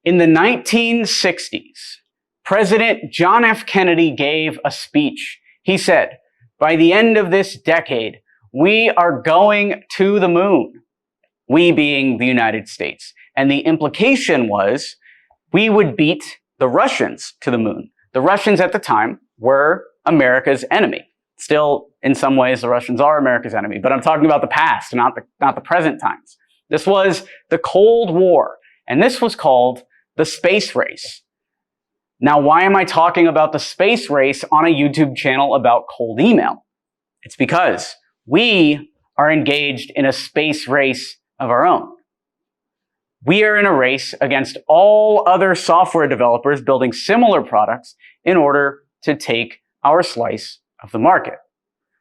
In the 1960s, President John F. Kennedy gave a speech. He said, by the end of this decade, we are going to the moon. We being the United States. And the implication was we would beat the Russians to the moon. The Russians at the time were America's enemy. Still, in some ways, the Russians are America's enemy, but I'm talking about the past, not the present times. This was the Cold War, and this was called the space race. Now, why am I talking about the space race on a YouTube channel about cold email? It's because we are engaged in a space race of our own. We are in a race against all other software developers building similar products in order to take our slice of the market.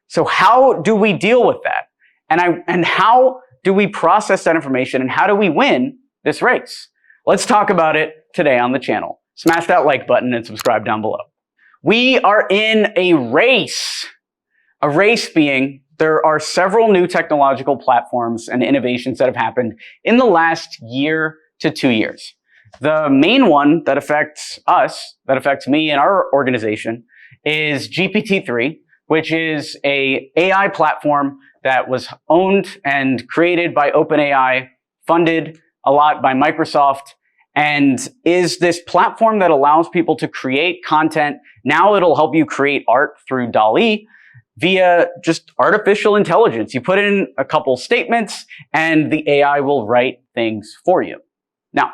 So how do we deal with that? And how do we process that information, and how do we win this race? Let's talk about it today on the channel. Smash that like button and subscribe down below. We are in a race. A race being there are several new technological platforms and innovations that have happened in the last year to 2 years. The main one that affects us, that affects me and our organization, is GPT-3, which is an AI platform that was owned and created by OpenAI, funded a lot by Microsoft, and is this platform that allows people to create content. Now it'll help you create art through DALL-E via just artificial intelligence. You put in a couple statements and the AI will write things for you. Now,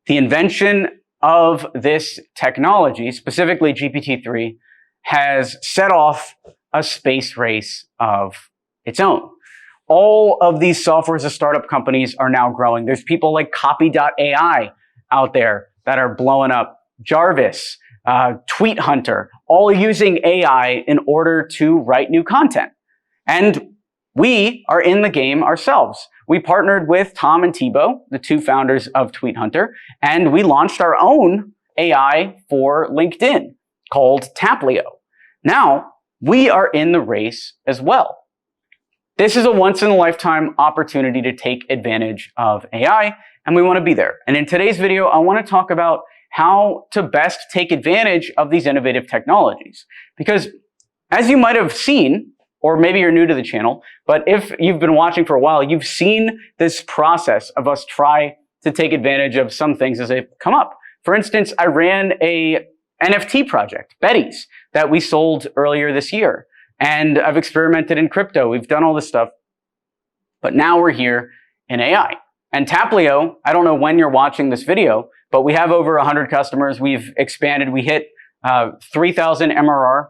the invention of this technology, specifically GPT-3, has set off a space race of its own. All of these software as a startup companies are now growing. There's people like Copy.ai out there that are blowing up. Jarvis, Tweet Hunter, all using AI in order to write new content. And we are in the game ourselves. We partnered with Tom and Thibault, the two founders of Tweet Hunter, and we launched our own AI for LinkedIn called Taplio. Now, we are in the race as well. This is a once-in-a-lifetime opportunity to take advantage of AI, and we want to be there. And in today's video, I want to talk about how to best take advantage of these innovative technologies. Because as you might have seen, or maybe you're new to the channel, but if you've been watching for a while, you've seen this process of us try to take advantage of some things as they come up. For instance, I ran a NFT project, Betty's, that we sold earlier this year. And I've experimented in crypto. We've done all this stuff. But now we're here in AI. And Taplio, I don't know when you're watching this video, but we have over 100 customers. We've expanded. We hit 3,000 MRR,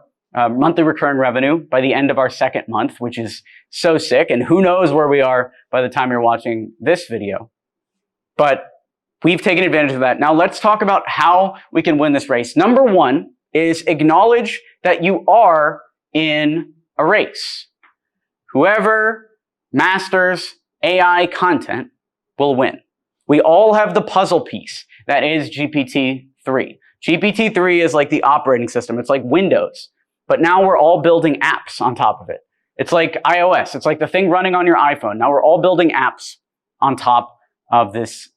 monthly recurring revenue, by the end of our second month, which is so sick. And who knows where we are by the time you're watching this video. But we've taken advantage of that. Now let's talk about how we can win this race. Number one is acknowledge that you are in a race. Whoever masters AI content will win. We all have the puzzle piece that is GPT-3. GPT-3 is like the operating system. It's like Windows. But now we're all building apps on top of it. It's like iOS. It's like the thing running on your iPhone. Now we're all building apps on top of this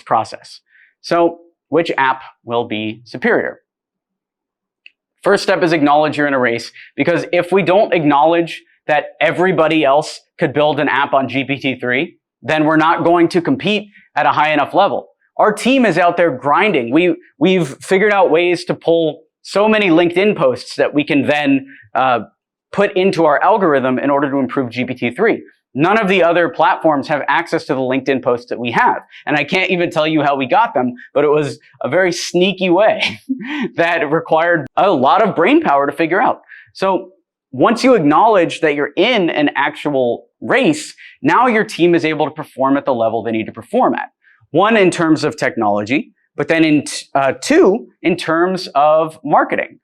process. So which app will be superior? First step is acknowledge you're in a race, because if we don't acknowledge that everybody else could build an app on GPT-3, then we're not going to compete at a high enough level. Our team is out there grinding. We've figured out ways to pull so many LinkedIn posts that we can then put into our algorithm in order to improve GPT-3. None of the other platforms have access to the LinkedIn posts that we have. And I can't even tell you how we got them, but it was a very sneaky way that required a lot of brain power to figure out. So once you acknowledge that you're in an actual race, now your team is able to perform at the level they need to perform at. One, in terms of technology, but then two, in terms of marketing.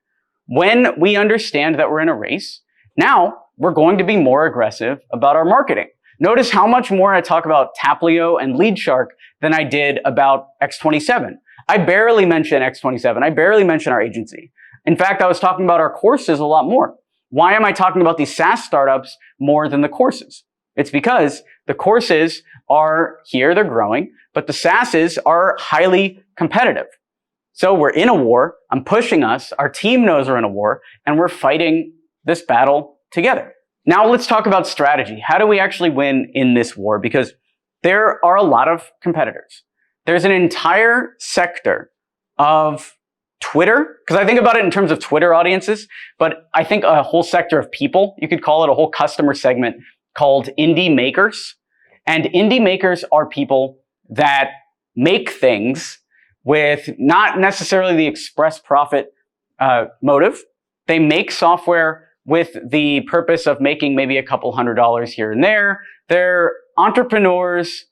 When we understand that we're in a race, now we're going to be more aggressive about our marketing. Notice how much more I talk about Taplio and LeadShark than I did about X27. I barely mention X27. I barely mention our agency. In fact, I was talking about our courses a lot more. Why am I talking about these SaaS startups more than the courses? It's because the courses are here, they're growing, but the SaaSes are highly competitive. So we're in a war, I'm pushing us, our team knows we're in a war, and we're fighting this battle together. Now let's talk about strategy. How do we actually win in this war? Because there are a lot of competitors. There's an entire sector of Twitter, because I think about it in terms of Twitter audiences, but I think a whole sector of people, you could call it a whole customer segment called indie makers. And indie makers are people that make things with not necessarily the express profit motive. They make software with the purpose of making maybe a couple $100s here and there. They're entrepreneurs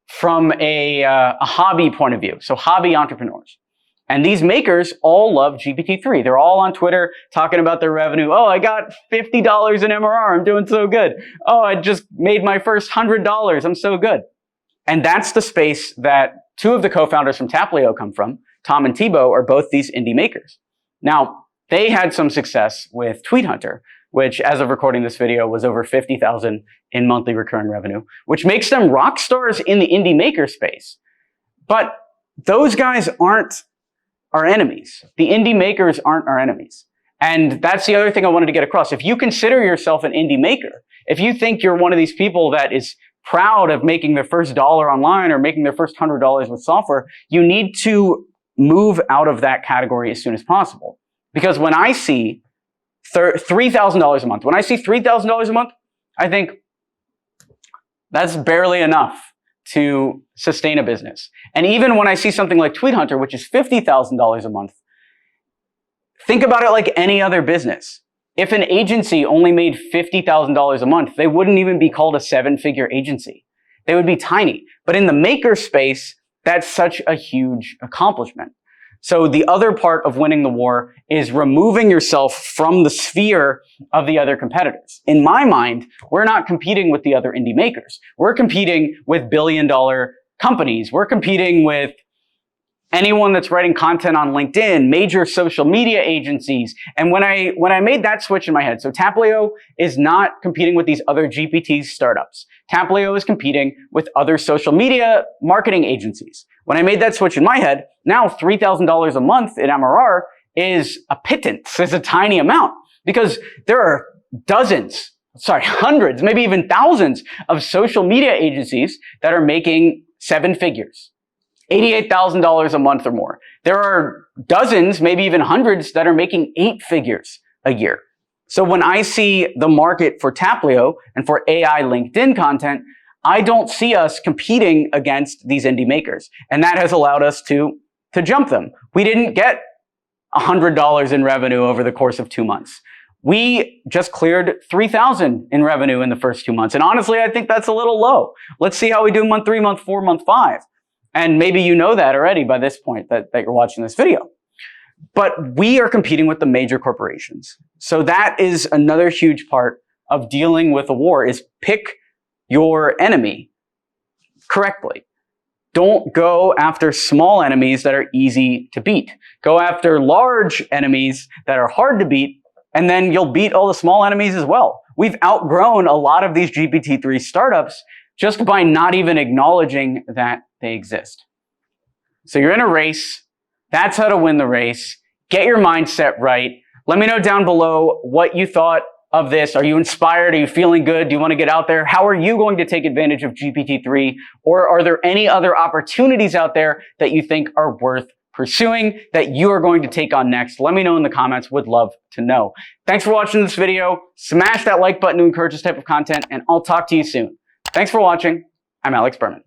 from a hobby point of view, so hobby entrepreneurs. And these makers all love GPT-3. They're all on Twitter talking about their revenue. Oh, I got $50 in MRR. I'm doing so good. Oh, I just made my first $100. I'm so good. And that's the space that two of the co-founders from Taplio come from. Tom and Thibaut are both these indie makers. Now, they had some success with Tweet Hunter, which as of recording this video was over 50,000 in monthly recurring revenue, which makes them rock stars in the indie maker space. But those guys aren't our enemies. The indie makers aren't our enemies. And that's the other thing I wanted to get across. If you consider yourself an indie maker, if you think you're one of these people that is proud of making their first dollar online or making their first $100 with software, you need to move out of that category as soon as possible. Because when I see $3,000 a month, when I see $3,000 a month, I think that's barely enough to sustain a business. And even when I see something like Tweet Hunter, which is $50,000 a month, think about it like any other business. If an agency only made $50,000 a month, they wouldn't even be called a seven-figure agency. They would be tiny. But in the maker space, that's such a huge accomplishment. So the other part of winning the war is removing yourself from the sphere of the other competitors. In my mind, we're not competing with the other indie makers. We're competing with billion-dollar companies. We're competing with anyone that's writing content on LinkedIn, major social media agencies. And when I made that switch in my head, so Taplio is not competing with these other GPT startups. Taplio is competing with other social media marketing agencies. When I made that switch in my head, now $3,000 a month in MRR is a pittance, is a tiny amount, because there are hundreds, maybe even thousands of social media agencies that are making seven figures. $88,000 a month or more. There are dozens, maybe even hundreds that are making 8 figures a year. So when I see the market for Taplio and for AI LinkedIn content, I don't see us competing against these indie makers. And that has allowed us to jump them. We didn't get $100 in revenue over the course of 2 months. We just cleared $3,000 in revenue in the first 2 months. And honestly, I think that's a little low. Let's see how we do month 3, month 4, month 5. And maybe you know that already by this point that you're watching this video. But we are competing with the major corporations. So that is another huge part of dealing with a war, is pick your enemy correctly. Don't go after small enemies that are easy to beat. Go after large enemies that are hard to beat, and then you'll beat all the small enemies as well. We've outgrown a lot of these GPT-3 startups just by not even acknowledging that they exist. So you're in a race. That's how to win the race. Get your mindset right. Let me know down below what you thought of this. Are you inspired? Are you feeling good? Do you want to get out there? How are you going to take advantage of GPT-3? Or are there any other opportunities out there that you think are worth pursuing, that you are going to take on next? Let me know in the comments. Would love to know. Thanks for watching this video. Smash that like button to encourage this type of content, and I'll talk to you soon. Thanks for watching. I'm Alex Berman.